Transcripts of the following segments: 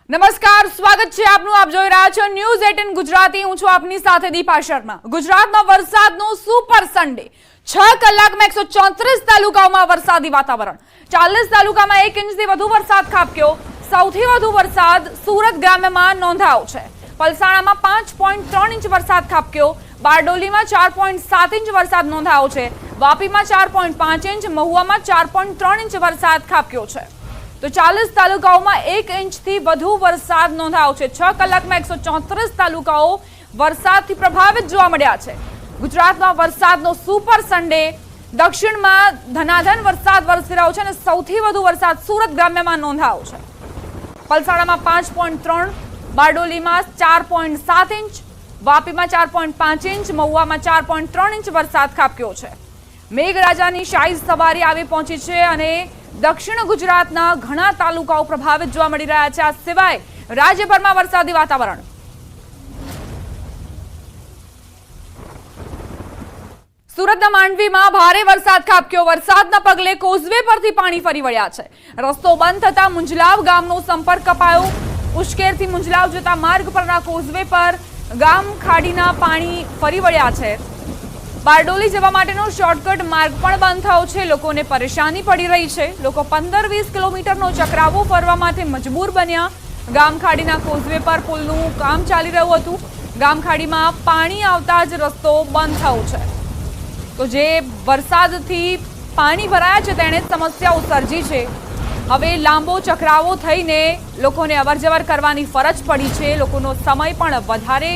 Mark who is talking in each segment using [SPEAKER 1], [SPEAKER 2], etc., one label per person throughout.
[SPEAKER 1] નમસ્કાર, સ્વાગત છે આપનું. આપ જોઈ રહ્યા છો ન્યૂઝ 18 ગુજરાતી. હું છું આપની સાથે દીપા શર્મા. ગુજરાતમાં વરસાદનો સુપર સન્ડે. 6 કલાકમાં 134 તાલુકાઓમાં વરસાદી વાતાવરણ. 40 તાલુકામાં 1 ઇંચથી વધુ વરસાદ ખાબક્યો. સૌથી વધુ વરસાદ સુરત ગ્રામ્યમાં નોંધાયો છે. પલસાણામાં 5.3 ઇંચ વરસાદ ખાબક્યો. બારડોલીમાં 4.7 ઇંચ વરસાદ નોંધાયો છે. વાપીમાં 4.5 ઇંચ, મહુવામાં 4.3 ઇંચ વરસાદ ખાબક્યો છે. તો 40 તાલુકાઓમાં 1 ઇંચથી વધુ વરસાદ નોંધાયો છે. 6 કલાકમાં 134 તાલુકાઓ વરસાદથી પ્રભાવિત જોવા મળ્યા છે. ગુજરાતમાં વરસાદનો સુપર સન્ડે. દક્ષિણમાં ધનાધન વરસાદ વરસી રહ્યો છે અને સૌથી વધુ વરસાદ સુરત ગ્રામ્યમાં નોંધાયો છે. પલસાણામાં 5.3, બારડોલીમાં 4.7 ઇંચ, વાપીમાં 4.5 ઇંચ, મહુવામાં 4.3 ઇંચ વરસાદ ખાબક્યો છે. મેઘરાજાની શાહી સવારી આવી પહોંચી છે અને દક્ષિણ ગુજરાતના ઘણા તાલુકાઓ પ્રભાવિત જોવા મળી રહ્યા છે. આ સિવાય રાજ્યભરમાં વરસાદી વાતાવરણ. સુરતના માંડવીમાં ભારે વરસાદ ખાબક્યો. વરસાદના પગલે કોઝવે પરથી પાણી ફરી વળ્યા છે. રસ્તો બંધ થતા મુંજલાવ ગામનો સંપર્ક કપાયો. ઉશ્કેરથી મુંજલાવ જતા માર્ગ પરના કોઝવે પર ગામ ખાડીના પાણી ફરી વળ્યા છે. બારડોલી જવા માટેનો શોર્ટકટ માર્ગ પણ બંધ થયો છે. લોકોને પરેશાની પડી રહી છે. લોકો 15-20 કિલોમીટરનો ચક્રાવો ફરવા માટે મજબૂર બન્યા. ગામખાડીના કોઝવે પર પુલનું કામ ચાલી રહ્યું હતું. ગામખાડીમાં પાણી આવતા જ રસ્તો બંધ થયો છે. તો જે વરસાદથી પાણી ભરાયા છે તેણે સમસ્યાઓ સર્જી છે. હવે લાંબો ચક્રાવો થઈને લોકોને અવરજવર કરવાની ફરજ પડી છે. લોકોનો સમય પણ વધારે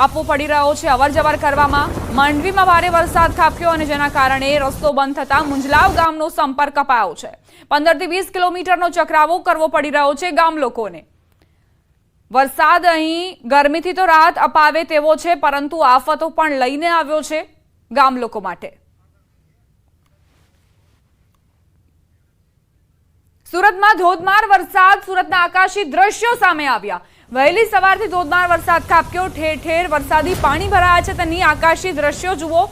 [SPEAKER 1] આપવો પડી રહ્યો છે અવરજવર કરવામાં. માંડવીમાં ભારે વરસાદ ખાબક્યો અને જેના કારણે રસ્તો બંધ થતા મુંજલાવ ગામનો સંપર્ક કપાયો છે. 15-20 કિલોમીટરનો ચક્રાવો કરવો પડી રહ્યો છે ગામ લોકોને. વરસાદ અહીં ગરમીથી તો રાહત અપાવે તેવો છે, પરંતુ આફતો પણ લઈને આવ્યો છે ગામ લોકો માટે. સુરતમાં ધોધમાર વરસાદ. સુરતના આકાશી દ્રશ્યો સામે આવ્યા. વહેલી સવારથી ધોધમાર વરસાદ ખાબક્યો. ઠેર ઠેર વરસાદી પાણી ભરાયા છે. તેની આકાશી દ્રશ્યો જુઓ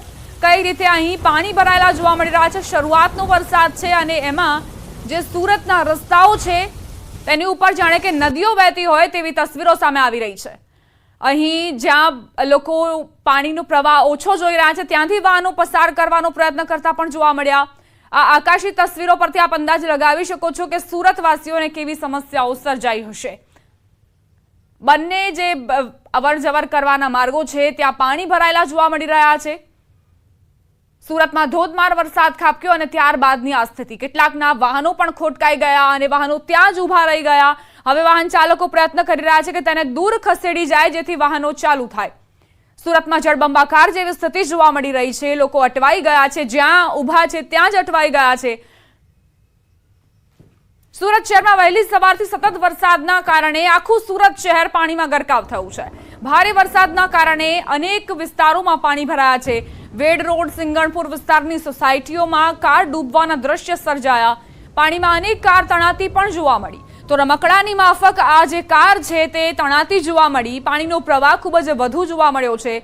[SPEAKER 1] કઈ રીતે અહીં પાણી ભરાયેલા જોવા મળી રહ્યા છે. શરૂઆતનો વરસાદ છે અને એમાં જે સુરતના રસ્તાઓ છે તેની ઉપર જાણે કે નદીઓ વહેતી હોય તેવી તસવીરો સામે આવી રહી છે. અહીં જ્યાં લોકો પાણીનો પ્રવાહ ઓછો જોઈ રહ્યા છે ત્યાંથી વાહનો પસાર કરવાનો પ્રયત્ન કરતા પણ જોવા મળ્યા. આ આકાશી તસવીરો પરથી આપ અંદાજ લગાવી શકો છો કે સુરતવાસીઓને કેવી સમસ્યાઓ સર્જાઈ હશે. બંને જે અવરજવર કરવાના માર્ગો છે ત્યાં પાણી ભરાયેલા જોવા મળી રહ્યા છે. સુરતમાં ધોધમાર વરસાદ ખાબક્યો અને ત્યારબાદની આ સ્થિતિ. કેટલાકના વાહનો પણ ખોટકાઈ ગયા અને વાહનો ત્યાં જ ઊભા રહી ગયા. હવે વાહન ચાલકો પ્રયત્ન કરી રહ્યા છે કે તેને દૂર ખસેડી જાય જેથી વાહનો ચાલુ થાય. સુરતમાં જળબંબાકાર જેવી સ્થિતિ જોવા મળી રહી છે. લોકો અટવાઈ ગયા છે. જ્યાં ઊભા છે ત્યાં જ અટવાઈ ગયા છે. સુરત શહેરમાં વહેલી સવારથી સતત વરસાદના કારણે આખું સુરત શહેર પાણીમાં ગરકાવ થયું છે. ભારે વરસાદના કારણે અનેક વિસ્તારોમાં પાણી ભરાયા છે. વેડ રોડ, સિંગણપુર વિસ્તારની સોસાયટીઓમાં કાર ડૂબવાના દ્રશ્ય સર્જાયા. પાણીમાં અનેક કાર તણાતી પણ જોવા મળી. તો રમકડાની માફક આ જે કાર છે તે તણાતી જોવા મળી. પાણીનો પ્રવાહ ખૂબ જ વધુ જોવા મળ્યો છે.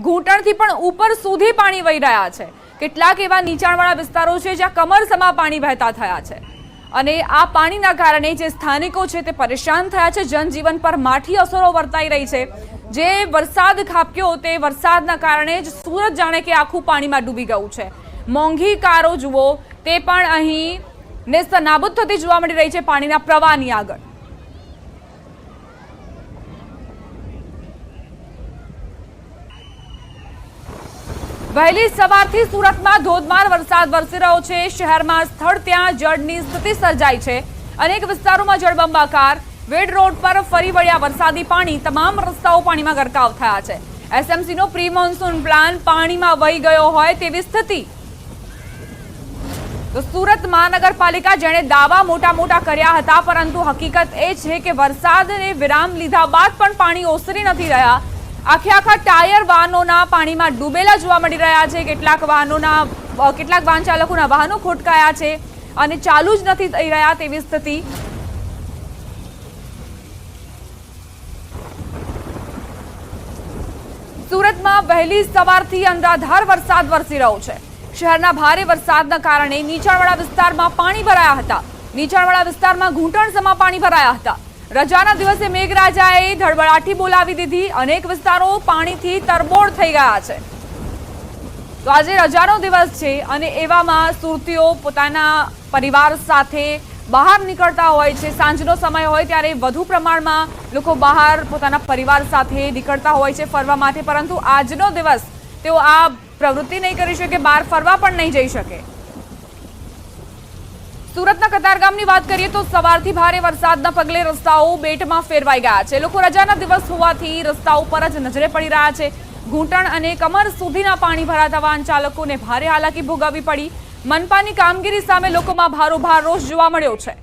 [SPEAKER 1] ઘૂંટણથી પણ ઉપર સુધી પાણી વહી રહ્યા છે. કેટલાક એવા નીચાણવાળા વિસ્તારો છે જ્યાં કમરસમા પાણી વહેતા થયા છે અને આ પાણીના કારણે જે સ્થાનિકો છે તે પરેશાન થયા છે. જનજીવન પર માઠી અસરો વર્તાઈ રહી છે. જે વરસાદ ખાબક્યો તે વરસાદના કારણે જ સુરત જાણે કે આખું પાણીમાં ડૂબી ગયું છે. મોંઘી કારો જુઓ તે પણ અહીં નેસ્તનાબૂદ થતી જોવા મળી રહી છે પાણીના પ્રવાહની આગળ. વહેલી સવારથી સુરતમાં ધોધમાર વરસાદ વરસી રહ્યો છે. શહેરમાં સ્થળ ત્યાં જળની સ્થિતિ સર્જાઈ છે. અનેક વિસ્તારોમાં જળબંબાકાર. વેડ રોડ પર ફરી વળ્યા વરસાદી પાણી. તમામ રસ્તાઓ પાણીમાં ગરકાવ થયા છે. એસએમસીનો પ્રી મોન્સૂન પ્લાન પાણીમાં વહી ગયો હોય તેવી સ્થિતિ. તો સુરત મહાનગરપાલિકા જેણે દાવા મોટા કર્યા હતા, પરંતુ હકીકત એ છે કે વરસાદને વિરામ લીધા બાદ પણ પાણી ઓસરી નથી રહ્યા. આખા ટાયર વાહનોના પાણીમાં ડૂબેલા જોવા મળી રહ્યા છે. કેટલાક વાહન ચાલકોના વાહનો ખોટકાયા છે અને ચાલુ જ નથી થઈ રહ્યા તેવી સ્થિતિ. સુરતમાં વહેલી સવારથી અનરાધાર વરસાદ વરસી રહ્યો છે. શહેરના ભારે વરસાદના કારણે નીચાણવાળા વિસ્તારમાં પાણી ભરાયા હતા. નીચાણવાળા વિસ્તારમાં ઘૂંટણસમાં પાણી ભરાયા હતા. રજાના દિવસે મેઘરાજાએ ધડબડાટી બોલાવી દીધી. અનેક વિસ્તારો પાણીથી તરબોળ થઈ ગયા છે. તો આજે રજાનો દિવસ છે અને એવામાં સુરતીઓ પોતાના પરિવાર સાથે બહાર નીકળતા હોય છે. સાંજનો સમય હોય ત્યારે વધુ પ્રમાણમાં લોકો બહાર પોતાના પરિવાર સાથે નીકળતા હોય છે ફરવા માટે, પરંતુ આજનો દિવસ તેઓ આ પ્રવૃત્તિ નહીં કરી શકે, બહાર ફરવા પણ નહીં જઈ શકે. સુરતના કતારગામની વાત કરીએ તો સવારથી ભારે વરસાદના પગલે રસ્તાઓ બેટમાં ફેરવાઈ ગયા છે. લોકો રજાના દિવસ હોવાથી રસ્તાઓ પર જ નજરે પડી રહ્યા છે. ઘૂંટણ અને કમર સુધીના પાણી ભરાતા વાહન ચાલકોને ભારે હાલાકી ભોગવવી પડી. મનપાની કામગીરી સામે લોકોમાં ભારોભાર રોષ જોવા મળ્યો છે.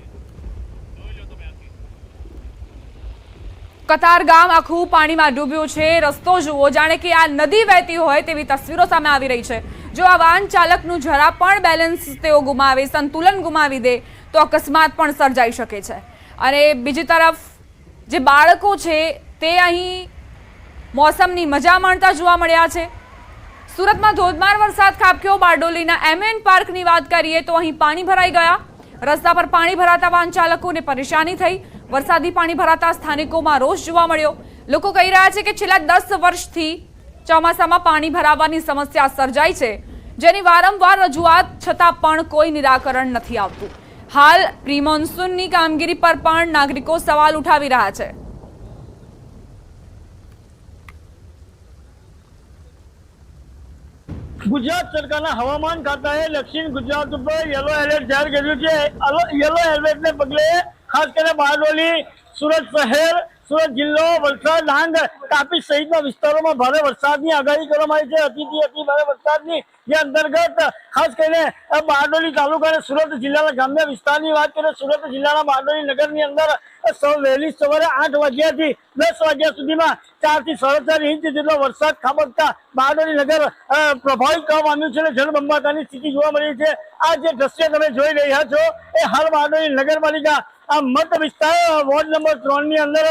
[SPEAKER 1] કતારગામ આખું પાણીમાં ડૂબ્યું છે. રસ્તો જુઓ, જાણે કે આ નદી વહેતી હોય તેવી તસવીરો સામે આવી રહી છે. જો આ વાહન ચાલકનું જરા પણ બેલેન્સ તેઓ ગુમાવે, સંતુલન ગુમાવી દે તો અકસ્માત પણ સર્જાઈ શકે છે. અને બીજી તરફ જે બાળકો છે તે અહીં મોસમની મજા માણતા જોવા મળ્યા છે. સુરતમાં ધોધમાર વરસાદ ખાબક્યો. બારડોલીના એમએન પાર્કની વાત કરીએ તો અહીં પાણી ભરાઈ ગયા. રસ્તા પર પાણી ભરાતા વાહન ચાલકોને પરેશાની થઈ. વરસાદી પાણી ભરાતા સ્થાનિકોમાં રોષ જોવા મળ્યો. લોકો કહી રહ્યા છે કે છેલ્લા 10 વર્ષથી ચોમાસામાં પાણી ભરાવાની સમસ્યા સર્જાઈ છે, જેની વારંવાર રજૂઆત છતાં પણ કોઈ નિરાકરણ નથી આવતું. હાલ પ્રી મોન્સૂનની કામગીરી પર પણ નાગરિકો સવાલ ઉઠાવી રહ્યા છે.
[SPEAKER 2] ગુજરાત સરકારના હવામાન ખાતાએ દક્ષિણ ગુજરાત ઉપર યલો એલર્ટ જાહેર કર્યું છે. યલો એલર્ટને પગલે ખાસ કરીને બારડોલી, સુરત શહેર, સુરત જિલ્લો, વલસાડ, ડાંગ, તાપી સહિતના વિસ્તારોમાં ભારે વરસાદની આગાહી કરવામાં આવી છે. અતિથી અતિ ભારે વરસાદની જે અંતર્ગત ખાસ કરીને બારડોલી તાલુકા અને સુરત જિલ્લાના ગ્રામ્ય વિસ્તારની વાત કરીએ. સુરત જિલ્લાના બારડોલી નગરની અંદર વહેલી સવારે 8 વાગ્યાથી 10 વાગ્યા સુધીમાં 4 થી 4.5 ઇંચ જેટલો વરસાદ ખાબકતા બારડોલી નગર પ્રભાવિત થવા પામ્યું છે અને જળબંબાકારની સ્થિતિ જોવા મળી છે. આ જે દ્રશ્ય તમે જોઈ રહ્યા છો એ હાલ બારડોલી નગરપાલિકા આ મત વિસ્તાર વોર્ડ નંબર 3 ની અંદર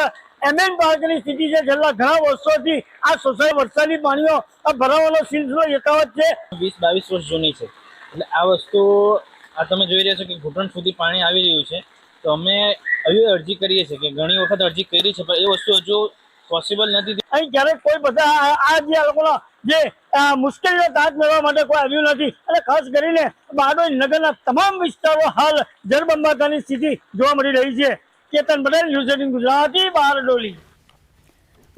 [SPEAKER 2] એમએન પાર્કની સ્થિતિ છે. છેલ્લા ઘણા વર્ષોથી આ સોસાયટી વરસાદી પાણીઓ ભરાવાનો સિલસિલો યથાવત છે.
[SPEAKER 3] 20-22 વર્ષ જૂની છે. એટલે આ વસ્તુ આ તમે જોઈ રહ્યા છો કે ઘૂંટણ સુધી પાણી આવી રહ્યું છે. તો અમે હજુ અરજી કરીએ છીએ કે ઘણી વખત અરજી કરી છે, પણ એ વસ્તુ હજુ પોસિબલ નથી.
[SPEAKER 2] અહીં ક્યારેક કોઈ બધા આ જે લોકોનો જે મુશ્કેલીનો તાજ મેળવવા માટે કોઈ આવ્યું નથી અને ખાસ કરીને બારડોલી નગરના તમામ વિસ્તારો હાલ જળબંબાકારની સ્થિતિ જોવા મળી રહી છે. કેતન પટેલ, ન્યૂઝ 18 ગુજરાતી, બારડોલી.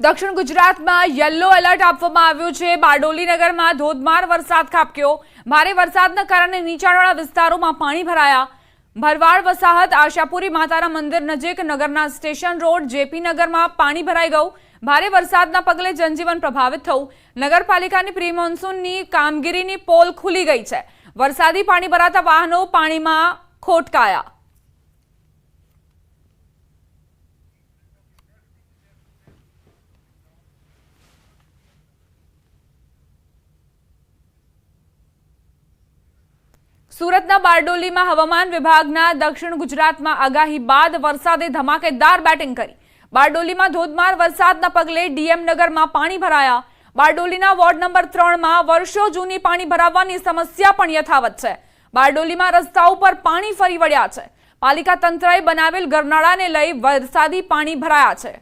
[SPEAKER 1] દક્ષિણ ગુજરાતમાં યલો એલર્ટ આપવામાં આવ્યું છે. બારડોલી નગરમાં ધોધમાર વરસાદ ખાબક્યો. ભારે વરસાદના કારણે નીચાણવાળા વિસ્તારોમાં પાણી ભરાયા. ભરવાડ વસાહત, આશાપુરી માતાના મંદિર નજીક, નગરના સ્ટેશન રોડ, જેપી નગરમાં પાણી ભરાઈ ગયું. ભારે વરસાદના પગલે જનજીવન પ્રભાવિત થયું. નગરપાલિકાની પ્રી મોન્સૂનની કામગીરીની પોલ ખુલી ગઈ છે. વરસાદી પાણી ભરાતા વાહનો પાણીમાં ખોટકાયા. સુરતના બારડોલીમાં હવામાન વિભાગના દક્ષિણ ગુજરાતમાં આગાહી બાદ વરસાદે ધમાકેદાર બેટિંગ કરી. બારડોલીમાં ધોધમાર વરસાદના પગલે ડીએમ નગરમાં પાણી ભરાયા. બારડોલીના વોર્ડ નંબર 3માં વર્ષો જૂની પાણી ભરાવાની સમસ્યા પણ યથાવત છે. બારડોલીમાં રસ્તાઓ પર પાણી ફરી વળ્યા છે. પાલિકા તંત્રએ બનાવેલ ગરનાળાને લઈ વરસાદી પાણી ભરાયા છે.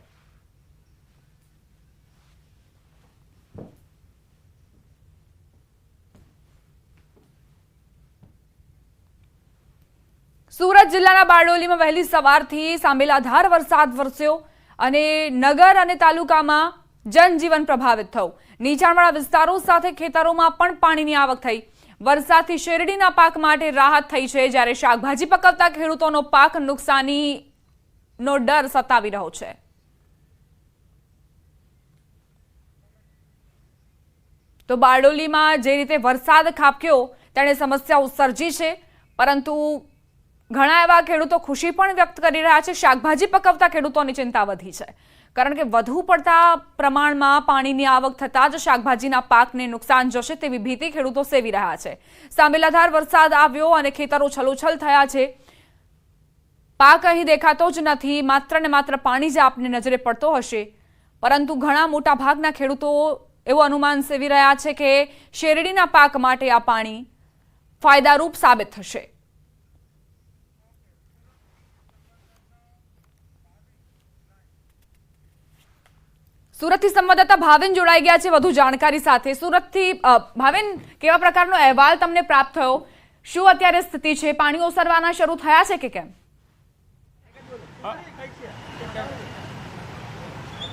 [SPEAKER 1] સુરત જિલ્લાના બારડોલીમાં વહેલી સવારથી સાંબેલાધાર વરસાદ વરસ્યો અને નગર અને તાલુકામાં જનજીવન પ્રભાવિત થયું. નીચાણવાળા વિસ્તારો સાથે ખેતરોમાં પણ પાણીની આવક થઈ. વરસાદથી શેરડીના પાક માટે રાહત થઈ છે, જ્યારે શાકભાજી પકવતા ખેડૂતોનો પાક નુકસાનીનો ડર સતાવી રહ્યો છે. તો બારડોલીમાં જે રીતે વરસાદ ખાબક્યો તેણે સમસ્યાઓ સર્જી છે, પરંતુ ઘણા એવા ખેડૂતો ખુશી પણ વ્યક્ત કરી રહ્યા છે. શાકભાજી પકવતા ખેડૂતોની ચિંતા વધી છે, કારણ કે વધુ પડતા પ્રમાણમાં પાણીની આવક થતાં જ શાકભાજીના પાકને નુકસાન જશે તેવી ભીતિ ખેડૂતો સેવી રહ્યા છે. સાંબેલાધાર વરસાદ આવ્યો અને ખેતરો છલોછલ થયા છે. પાક અહીં દેખાતો જ નથી, માત્ર ને માત્ર પાણી જ આપને નજરે પડતો હશે, પરંતુ ઘણા મોટા ભાગના ખેડૂતો એવું અનુમાન સેવી રહ્યા છે કે શેરડીના પાક માટે આ પાણી ફાયદારૂપ સાબિત થશે. સુરતથી સંવાદદાતા ભાવિન જોડાઈ ગયા છે વધુ જાણકારી સાથે। સુરતથી ભાવિન, કેવા પ્રકારનો અહેવાલ તમને પ્રાપ્ત થયો? શું અત્યારે સ્થિતિ છે? પાણી ઓસરવાના શરૂ થયા છે કે કેમ?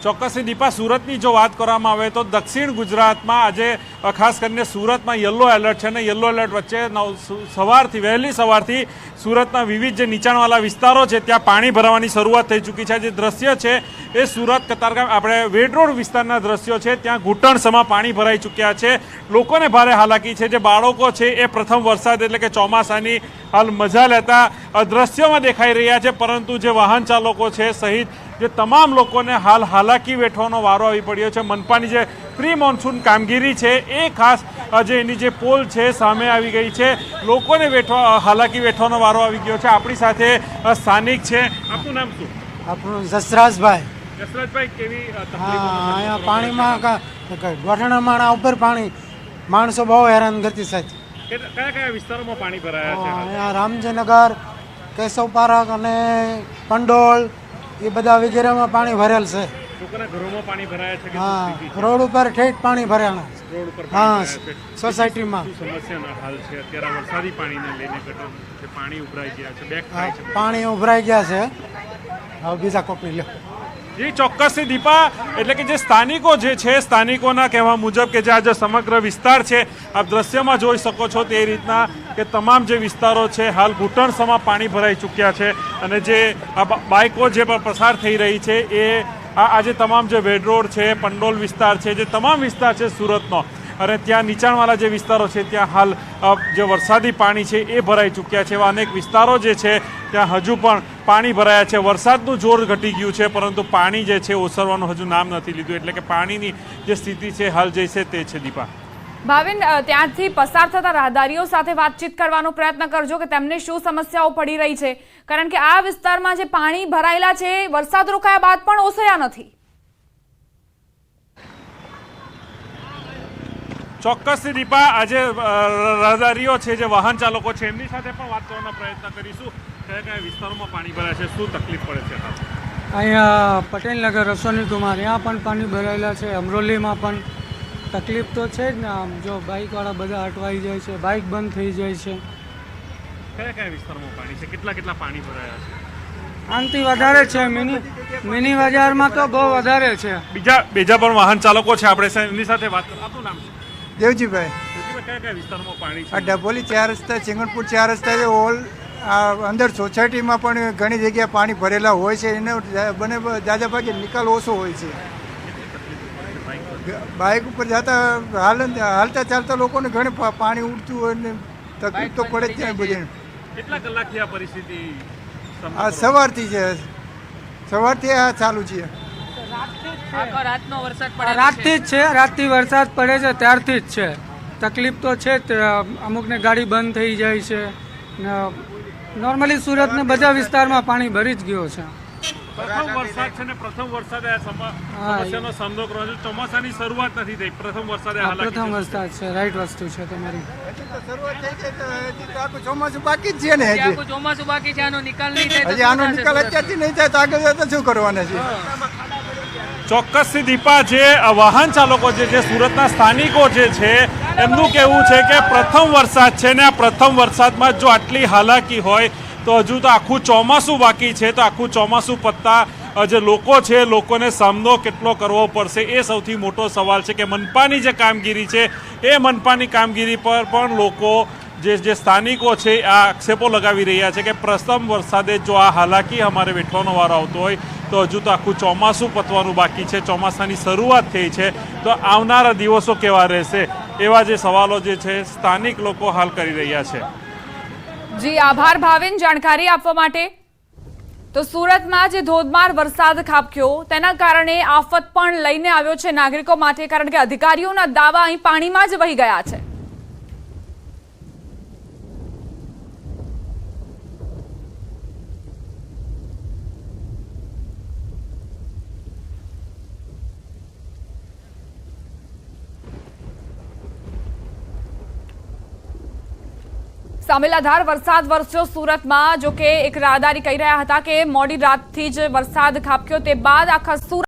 [SPEAKER 4] ચોક્કસથી દીપા, સુરતની જો વાત કરવામાં આવે તો દક્ષિણ ગુજરાતમાં આજે ખાસ કરીને સુરતમાં યલો એલર્ટ છે, અને યલો એલર્ટ વચ્ચે વહેલી સવારથી સુરતના વિવિધ જે નીચાણવાળા વિસ્તારો છે ત્યાં પાણી ભરાવાની શરૂઆત થઈ ચૂકી છે। જે દ્રશ્ય છે એ સુરત કતારગામ આપણે વેડ રોડ વિસ્તારના દ્રશ્યો છે, ત્યાં ઘૂંટણસમાં પાણી ભરાઈ ચૂક્યા છે। લોકોને ભારે હાલાકી છે। જે બાળકો છે એ પ્રથમ વરસાદ એટલે કે ચોમાસાની હાલ મજા લેતા દ્રશ્યોમાં દેખાઈ રહ્યા છે, પરંતુ જે વાહન ચાલકો છે સહિત જે તમામ લોકોને હાલ હાલાકી વેઠવાનો વારો આવી પડ્યો છે। મનપાની જે પ્રી મોન્સૂન કામગીરી છે એ ખાસ જે એની જે પોલ છે સામે આવી ગઈ છે, લોકોને હાલાકી વેઠવાનો વારો આવી ગયો છે। આપણી સાથે સ્થાનિક છે, આપનું નામ શું?
[SPEAKER 5] આપણું જસરાજભાઈ।
[SPEAKER 4] જસરાજભાઈ, કેવી
[SPEAKER 5] અહીંયા પાણીમાં ગોઠણા માણા ઉપર પાણી, માણસો બહુ હેરાનગતિ છે।
[SPEAKER 4] કયા કયા વિસ્તારોમાં પાણી ભરાયા છે?
[SPEAKER 5] અહીંયા રામજીનગર, કેશવ પાર્ક અને પંડોળ એ બધા વગેરેમાં પાણી ભરેલ છે।
[SPEAKER 4] લોકોના ઘરોમાં પાણી ભરાયા છે કે શું
[SPEAKER 5] હા,
[SPEAKER 4] સ્થિતિ છે?
[SPEAKER 5] રોડ ઉપર ઠેઠ પાણી ભરેલા
[SPEAKER 4] રોડ ઉપર
[SPEAKER 5] હા,
[SPEAKER 4] પાણી ભરાયા છે।
[SPEAKER 5] સોસાયટીમાં
[SPEAKER 4] શું સમસ્યાનો હાલ છે અત્યારે વરસાદી પાણીને લઈને? જે પાણી ઉભરાઈ ગયા છે, બેક થાય છે
[SPEAKER 5] પાણી ઉભરાઈ ગયા છે। હવે બીજા કોપી લ્યો।
[SPEAKER 4] જી, ચોક્કસથી દીપા, એટલે કે જે સ્થાનિકો જે છે, સ્થાનિકોના કહેવા મુજબ કે જે આજે સમગ્ર વિસ્તાર છે આપ દ્રશ્યમાં જોઈ શકો છો તે રીતના કે તમામ જે વિસ્તારો છે હાલ ઘૂંટણસમાં પાણી ભરાઈ ચૂક્યા છે, અને જે આ બાઇકો જે પસાર થઈ રહી છે એ આજે તમામ જે વેડ રોડ છે, પંડોલ વિસ્તાર છે, જે તમામ વિસ્તાર છે સુરતનો, અને ત્યાં નીચાણવાળા જે વિસ્તારો છે ત્યાં હાલ જે વરસાદી પાણી છે એ ભરાઈ ચૂક્યા છે। એવા અનેક વિસ્તારો જે છે ત્યાં હજુ પણ પાણી ભરાયા છે। વરસાદનું જોર ઘટી ગયું છે, પરંતુ પાણી જે છે ઓસરવાનું હજુ નામ નથી લીધું, એટલે કે પાણીની જે સ્થિતિ છે હાલ જે છે તે છે। દીપા,
[SPEAKER 1] ભાવિન, ત્યાંથી પસાર થતા રાહદારીઓ સાથે વાતચીત કરવાનો પ્રયત્ન કરજો કે તેમને શું સમસ્યાઓ પડી રહી છે, કારણ કે આ વિસ્તારમાં જે પાણી ભરાયેલા છે વરસાદ રોકાયા બાદ પણ ઓસર્યા નથી।
[SPEAKER 4] ચોક્કસથી દીપા, આજે રાહદારીઓ છે, જે વાહન ચાલકો છે એમની સાથે પણ વાત કરવાનો પ્રયત્ન કરીશું। કયા કયા વિસ્તારોમાં પાણી ભરાય છે, શું તકલીફ પડે છે?
[SPEAKER 6] અહીંયા પટેલનગર, અશ્વની કુમાર, ત્યાં પણ પાણી ભરાયેલા છે। અમરોલીમાં પણ તકલીફ તો છે જ ને। આમ જો બાઇકવાળા બધા અટવાઈ જાય છે, બાઇક બંધ થઈ જાય છે।
[SPEAKER 4] કયા કયા વિસ્તારોમાં પાણી છે? કેટલા પાણી ભરાયા છે?
[SPEAKER 6] આનાથી વધારે છે। મિની બજારમાં તો બહુ વધારે છે।
[SPEAKER 4] બીજા પણ વાહન ચાલકો છે, આપણે એમની સાથે વાત કરીએ। આપનું નામ છે?
[SPEAKER 5] દેવજીભાઈ।
[SPEAKER 4] કયા કયા વિસ્તારોમાં પાણી
[SPEAKER 5] આ
[SPEAKER 4] છે?
[SPEAKER 5] ડભોલી 4 રસ્તા, ચિંગણપુર 4 રસ્તા છે, ઓલ અંદર સોસાયટીમાં પણ ઘણી જગ્યાએ પાણી ભરેલા હોય છે। એને બને દાદા ભાગે નિકાલ ઓછો હોય છે। બાઇક ઉપર જતા હાલતા ચાલતા લોકોને ઘણી પાણી ઉડતું હોય ને તકલીફ તો પડે જ ત્યાં બધી।
[SPEAKER 4] કેટલા કલાકથી આ પરિસ્થિતિ?
[SPEAKER 5] આ સવારથી છે, સવારથી આ ચાલુ છે।
[SPEAKER 6] રાતથી જ છે, રાતથી વરસાદ પડે છે ત્યારથી જ છે। તકલીફ તો છે જ, અમુકને ગાડી બંધ થઈ જાય છે ને નોર્મલી સુરતને બધા વિસ્તારમાં પાણી ભરી જ ગયો છે।
[SPEAKER 4] પ્રથમ વરસાદ છે ને પ્રથમ વરસાદે આ સમસ્યાનો સામનો કરવો છે। ચોમાસાની શરૂઆત નથી થઈ, પ્રથમ વરસાદે
[SPEAKER 6] પ્રથમ વરસાદ છે। રાઈટ વસ્તુ છે તમારી।
[SPEAKER 5] ચોમાસું બાકી જ છે ને, હજી
[SPEAKER 7] ચોમાસું બાકી છે, આનો નિકાલ નહીં થાય
[SPEAKER 5] હજી આનો નિકાલ અત્યારથી નહીં થાય તો આગળ જતા શું કરવાના છે?
[SPEAKER 4] ચોક્કસથી દીપા, જે વાહન ચાલકો જે સુરતના સ્થાનિકો જે છે એમનું કહેવું છે કે પ્રથમ વરસાદ છે ને આ પ્રથમ વરસાદમાં જો આટલી હાલાકી હોય તો હજુ તો આખું ચોમાસું બાકી છે, તો આખું ચોમાસું પત્તા જે લોકો છે લોકોને સામનો કેટલો કરવો પડશે એ સૌથી મોટો સવાલ છે। કે મનપાની જે કામગીરી છે એ મનપાની કામગીરી પર પણ લોકો જે સ્થાનિકો છે આ આક્ષેપો લગાવી રહ્યા છે કે પ્રથમ વરસાદે જો આ હાલાકી અમારે વેઠવાનો વારો આવતો હોય તો હજુ તો આખું ચોમાસું પતવાનું બાકી છે। ચોમાસાની શરૂઆત થઈ છે તો આવનારા દિવસો કેવા રહેશે, એવા જે સવાલો જે છે સ્થાનિક લોકો હાલ કરી રહ્યા છે।
[SPEAKER 1] જી, આભાર ભાવિન જાણકારી આપવા માટે। તો સુરતમાં જે ધોધમાર વરસાદ ખાબક્યો તેના કારણે આફત પણ લઈને આવ્યો છે નાગરિકો માટે, કારણ કે અધિકારીઓના દાવા અહીં પાણીમાં જ વહી ગયા છે। સામેલાધાર વરસાદ વરસ્યો સુરતમાં, જો કે એક રાહદારી કહી રહ્યા હતા કે મોડી રાતથી જ વરસાદ ખાબક્યો તે બાદ આખા સુરત